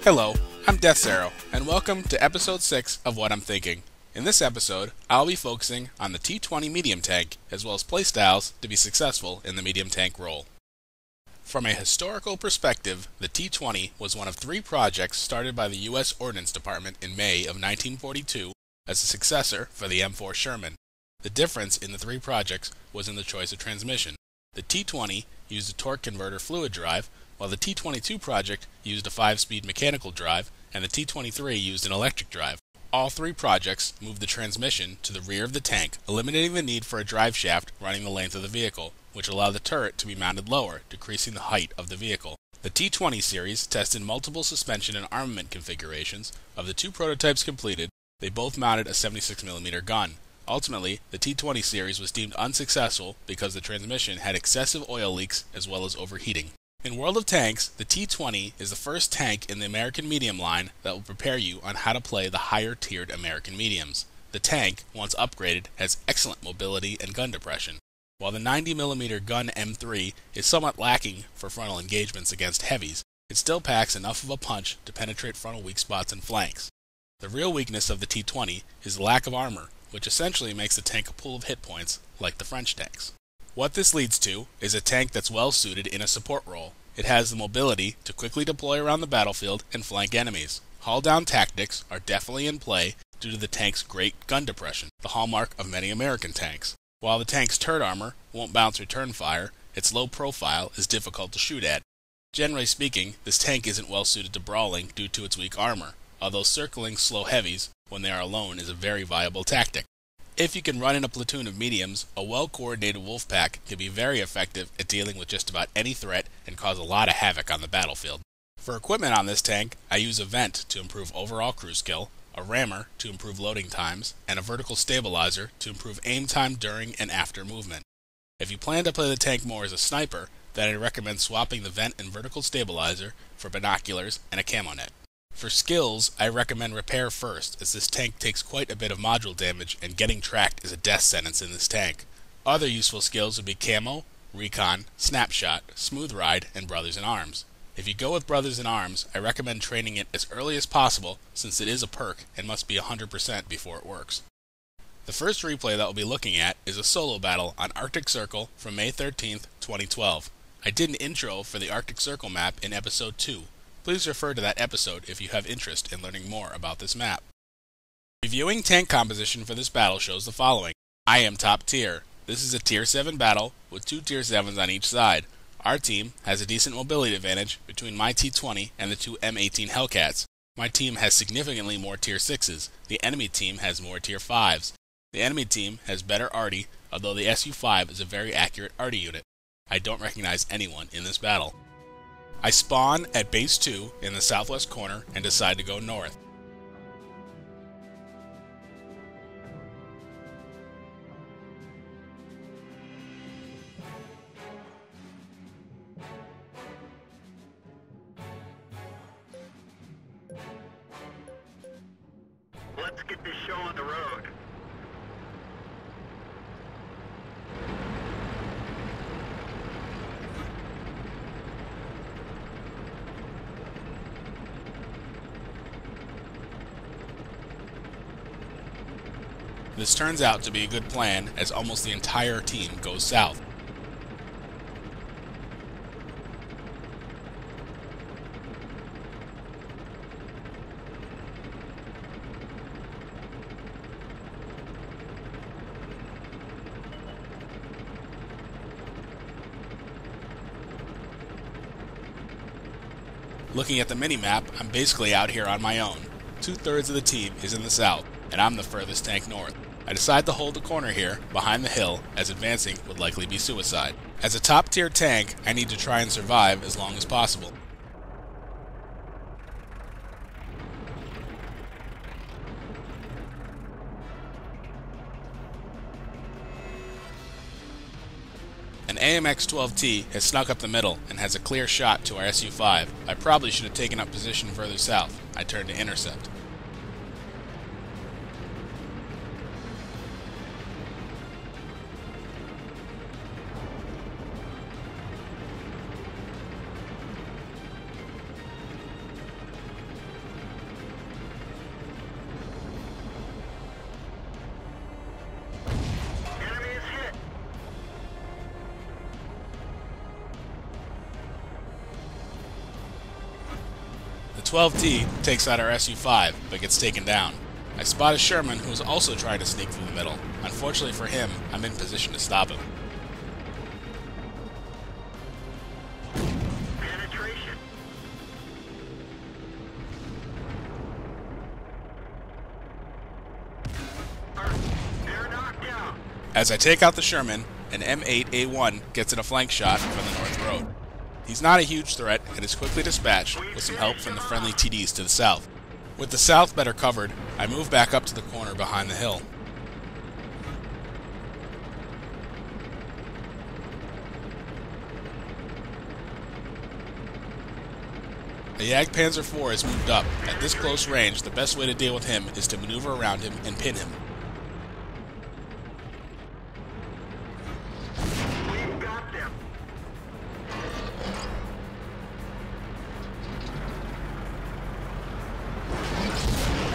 Hello, I'm Death's Arrow, and welcome to episode 6 of WoT I'm Thinking. In this episode, I'll be focusing on the T20 medium tank, as well as playstyles to be successful in the medium tank role. From a historical perspective, the T20 was one of 3 projects started by the U.S. Ordnance Department in May of 1942 as a successor for the M4 Sherman. The difference in the 3 projects was in the choice of transmission. The T20 used a torque converter fluid drive, while the T22 project used a 5-speed mechanical drive, and the T23 used an electric drive. All 3 projects moved the transmission to the rear of the tank, eliminating the need for a drive shaft running the length of the vehicle, which allowed the turret to be mounted lower, decreasing the height of the vehicle. The T20 series tested multiple suspension and armament configurations. Of the 2 prototypes completed, they both mounted a 76mm gun. Ultimately, the T20 series was deemed unsuccessful because the transmission had excessive oil leaks as well as overheating. In World of Tanks, the T20 is the first tank in the American medium line that will prepare you on how to play the higher-tiered American mediums. The tank, once upgraded, has excellent mobility and gun depression. While the 90mm gun M3 is somewhat lacking for frontal engagements against heavies, it still packs enough of a punch to penetrate frontal weak spots and flanks. The real weakness of the T20 is the lack of armor, which essentially makes the tank a pool of hit points, like the French tanks. What this leads to is a tank that's well suited in a support role. It has the mobility to quickly deploy around the battlefield and flank enemies. Hull-down tactics are definitely in play due to the tank's great gun depression, the hallmark of many American tanks. While the tank's turret armor won't bounce return fire, its low profile is difficult to shoot at. Generally speaking, this tank isn't well suited to brawling due to its weak armor, although circling slow heavies when they are alone is a very viable tactic. If you can run in a platoon of mediums, a well-coordinated wolf pack can be very effective at dealing with just about any threat and cause a lot of havoc on the battlefield. For equipment on this tank, I use a vent to improve overall crew skill, a rammer to improve loading times, and a vertical stabilizer to improve aim time during and after movement. If you plan to play the tank more as a sniper, then I recommend swapping the vent and vertical stabilizer for binoculars and a camo net. For skills, I recommend repair first, as this tank takes quite a bit of module damage and getting tracked is a death sentence in this tank. Other useful skills would be camo, recon, snapshot, smooth ride, and brothers in arms. If you go with brothers in arms, I recommend training it as early as possible since it is a perk and must be 100% before it works. The first replay that we'll be looking at is a solo battle on Arctic Circle from May 13th, 2012. I did an intro for the Arctic Circle map in episode 2. Please refer to that episode if you have interest in learning more about this map. Reviewing tank composition for this battle shows the following. I am top tier. This is a tier 7 battle with 2 tier 7s on each side. Our team has a decent mobility advantage between my T20 and the 2 M18 Hellcats. My team has significantly more tier 6s. The enemy team has more tier 5s. The enemy team has better arty, although the SU-5 is a very accurate arty unit. I don't recognize anyone in this battle. I spawn at base 2 in the southwest corner and decide to go north. Let's get this show on the road. This turns out to be a good plan as almost the entire team goes south. Looking at the mini-map, I'm basically out here on my own. 2/3 of the team is in the south, and I'm the furthest tank north. I decide to hold the corner here, behind the hill, as advancing would likely be suicide. As a top-tier tank, I need to try and survive as long as possible. An AMX-12T has snuck up the middle and has a clear shot to our SU-5. I probably should have taken up position further south. I turned to intercept. 12T takes out our SU-5, but gets taken down. I spot a Sherman who is also trying to sneak through the middle. Unfortunately for him, I'm in position to stop him. Penetration. They're knocked out. As I take out the Sherman, an M8A1 gets in a flank shot from the North Road. He's not a huge threat and is quickly dispatched with some help from the friendly TDs to the south. With the south better covered, I move back up to the corner behind the hill. The Jagdpanzer IV has moved up. At this close range, the best way to deal with him is to maneuver around him and pin him. We've got them.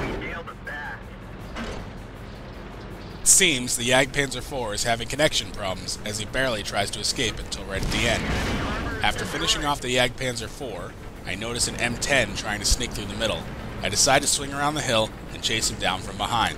We nailed them back. It seems the Jagdpanzer IV is having connection problems as he barely tries to escape until right at the end. After finishing off the Jagdpanzer IV, I notice an M10 trying to sneak through the middle. I decide to swing around the hill and chase him down from behind.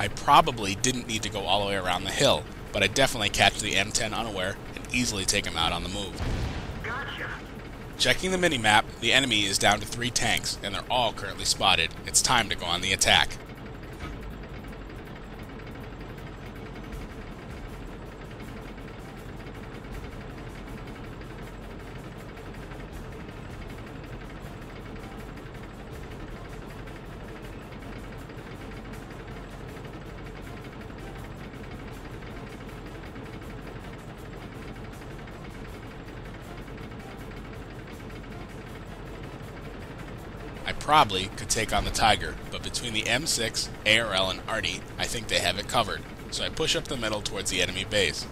I probably didn't need to go all the way around the hill, but I definitely catch the M10 unaware and easily take him out on the move. Gotcha. Checking the mini-map, the enemy is down to 3 tanks, and they're all currently spotted. It's time to go on the attack. I probably could take on the Tiger, but between the M6, ARL, and Artie, I think they have it covered, so I push up the middle towards the enemy base.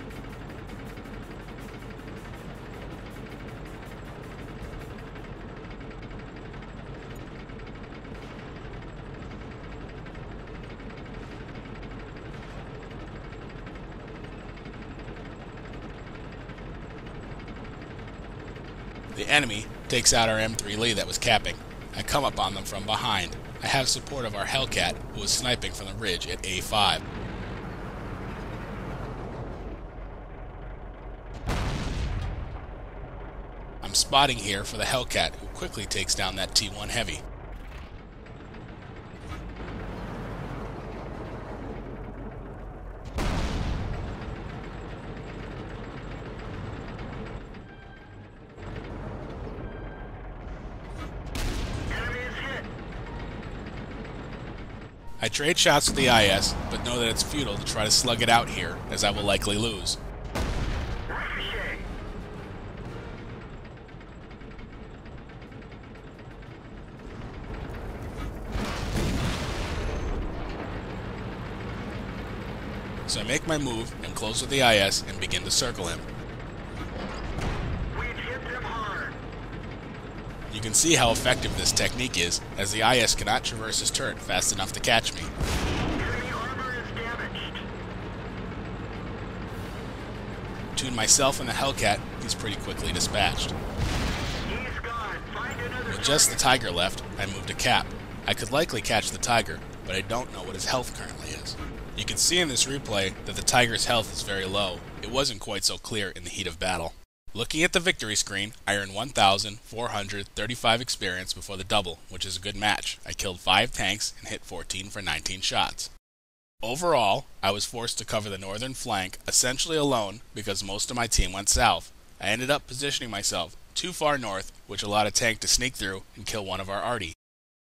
The enemy takes out our M3 Lee that was capping. I come up on them from behind. I have support of our Hellcat, who is sniping from the ridge at A5. I'm spotting here for the Hellcat, who quickly takes down that T1 Heavy. I trade shots with the IS, but know that it's futile to try to slug it out here, as I will likely lose. Ricochet. So I make my move and close with the IS and begin to circle him. We've hit them hard. You can see how effective this technique is, as the IS cannot traverse his turret fast enough to catch me. Enemy armor is damaged. Between myself and the Hellcat, he's pretty quickly dispatched. He's gone. Find another With just the target. Tiger left, I move to Cap. I could likely catch the Tiger, but I don't know what his health currently is. You can see in this replay that the Tiger's health is very low. It wasn't quite so clear in the heat of battle. Looking at the victory screen, I earned 1,435 experience before the double, which is a good match. I killed 5 tanks and hit 14 for 19 shots. Overall, I was forced to cover the northern flank essentially alone because most of my team went south. I ended up positioning myself too far north, which allowed a tank to sneak through and kill one of our arty.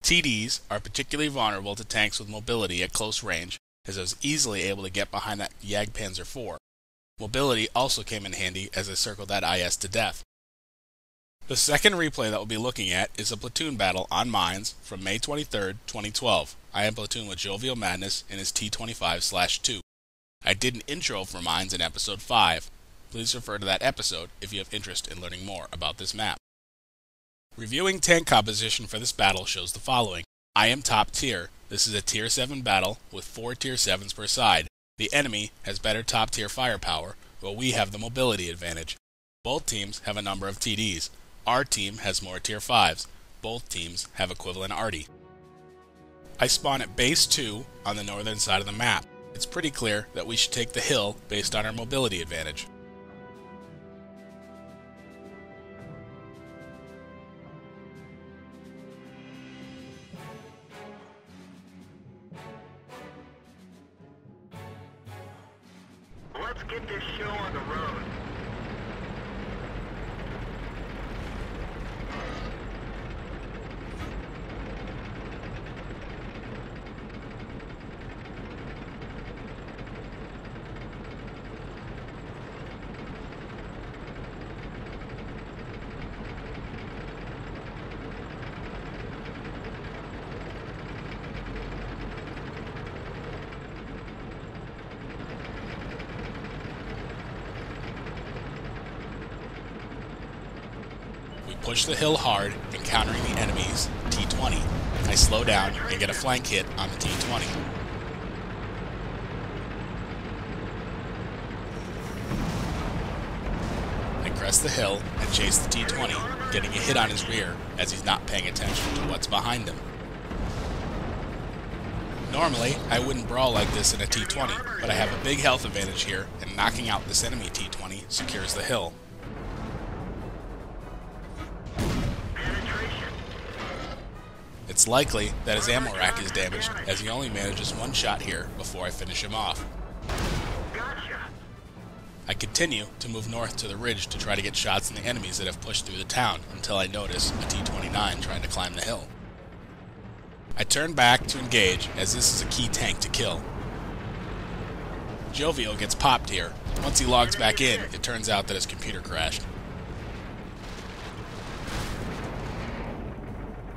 TDs are particularly vulnerable to tanks with mobility at close range, as I was easily able to get behind that Jagdpanzer IV. Mobility also came in handy as I circled that IS to death. The second replay that we'll be looking at is a platoon battle on mines from May 23rd, 2012. I am platoon with Jovial Madness in his T25/2. I did an intro for mines in episode 5. Please refer to that episode if you have interest in learning more about this map. Reviewing tank composition for this battle shows the following. I am top tier. This is a tier 7 battle with 4 tier 7s per side. The enemy has better top tier firepower, while we have the mobility advantage. Both teams have a number of TDs. Our team has more tier 5s. Both teams have equivalent arty. I spawn at base 2 on the northern side of the map. It's pretty clear that we should take the hill based on our mobility advantage. Let's get this show on the road. We push the hill hard, encountering the enemy's T20. I slow down and get a flank hit on the T20. I crest the hill and chase the T20, getting a hit on his rear as he's not paying attention to what's behind him. Normally, I wouldn't brawl like this in a T20, but I have a big health advantage here, and knocking out this enemy T20 secures the hill. It's likely that his ammo rack is damaged, as he only manages one shot here before I finish him off. I continue to move north to the ridge to try to get shots on the enemies that have pushed through the town until I notice a T-29 trying to climb the hill. I turn back to engage, as this is a key tank to kill. Jovial gets popped here. Once he logs back in, it turns out that his computer crashed.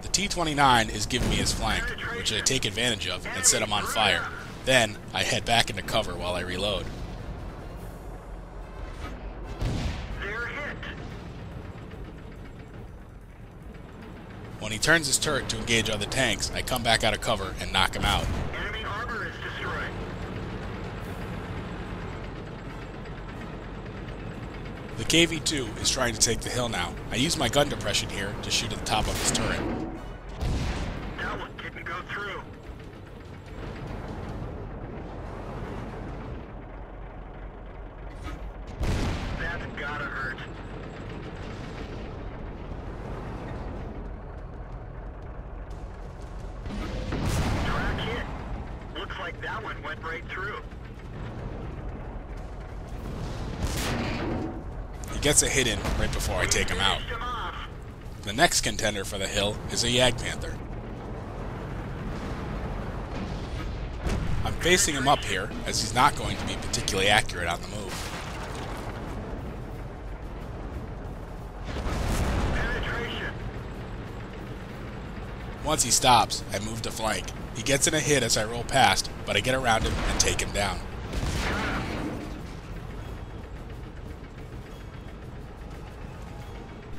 The T-29 is giving me his flank, which I take advantage of and set him on fire. Then, I head back into cover while I reload. When he turns his turret to engage other tanks, I come back out of cover and knock him out. Enemy armor is destroyed. The KV-2 is trying to take the hill now. I use my gun depression here to shoot at the top of his turret. That one didn't go through. That's gotta hurt. Track hit. Looks like that one went right through. He gets a hit in right before I take him out. Finished him off. The next contender for the hill is a Jagdpanther. I'm facing him up here, as he's not going to be particularly accurate on the move. Penetration. Once he stops, I move to flank. He gets in a hit as I roll past, but I get around him and take him down.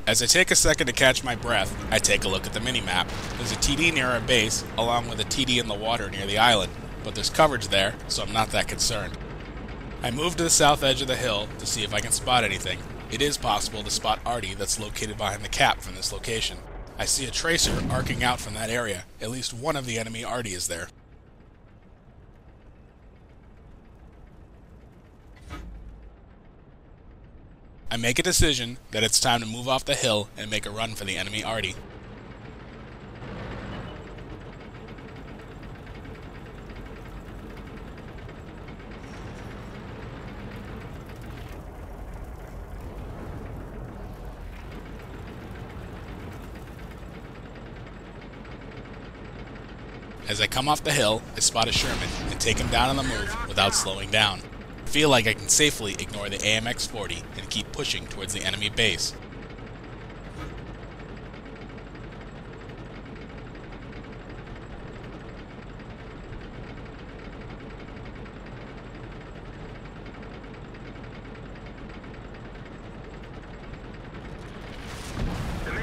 As I take a second to catch my breath, I take a look at the minimap. There's a TD near our base, along with a TD in the water near the island, but there's coverage there, so I'm not that concerned. I move to the south edge of the hill to see if I can spot anything. It is possible to spot arty that's located behind the cap from this location. I see a tracer arcing out from that area. At least one of the enemy arty is there. I make a decision that it's time to move off the hill and make a run for the enemy arty. As I come off the hill, I spot a Sherman and take him down on the move without slowing down. I feel like I can safely ignore the AMX-40 and keep pushing towards the enemy base.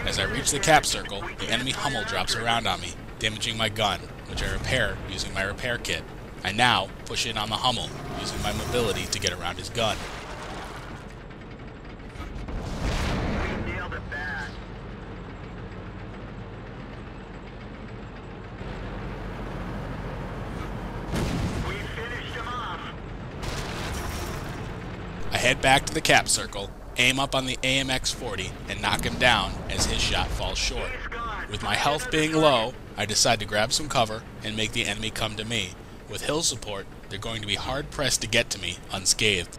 As I reach the cap circle, the enemy Hummel drops around on me, damaging my gun, which I repair using my repair kit. I now push in on the Hummel, using my mobility to get around his gun. We nailed it bad. We finished him off. I head back to the cap circle, aim up on the AMX-40, and knock him down as his shot falls short. With my health being low, I decide to grab some cover and make the enemy come to me. With hill support, they're going to be hard-pressed to get to me unscathed.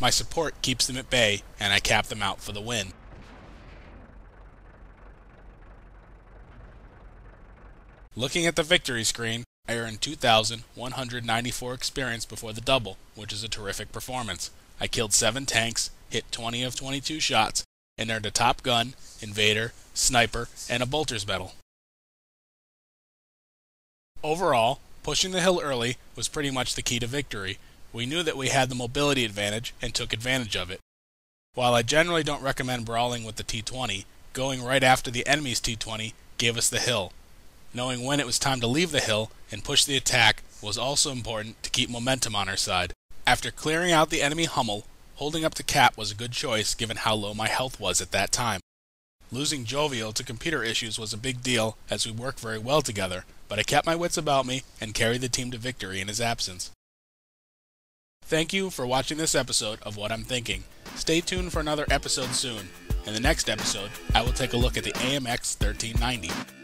My support keeps them at bay, and I cap them out for the win. Looking at the victory screen, I earned 2,194 experience before the double, which is a terrific performance. I killed 7 tanks, hit 20 of 22 shots, and earned a top gun, invader, sniper, and a bolter's medal. Overall, pushing the hill early was pretty much the key to victory. We knew that we had the mobility advantage and took advantage of it. While I generally don't recommend brawling with the T20, going right after the enemy's T20 gave us the hill. Knowing when it was time to leave the hill and push the attack was also important to keep momentum on our side. After clearing out the enemy Hummel, holding up the cap was a good choice given how low my health was at that time. Losing Jovial to computer issues was a big deal as we work very well together, but I kept my wits about me and carried the team to victory in his absence. Thank you for watching this episode of What I'm Thinking. Stay tuned for another episode soon. In the next episode, I will take a look at the AMX 1390.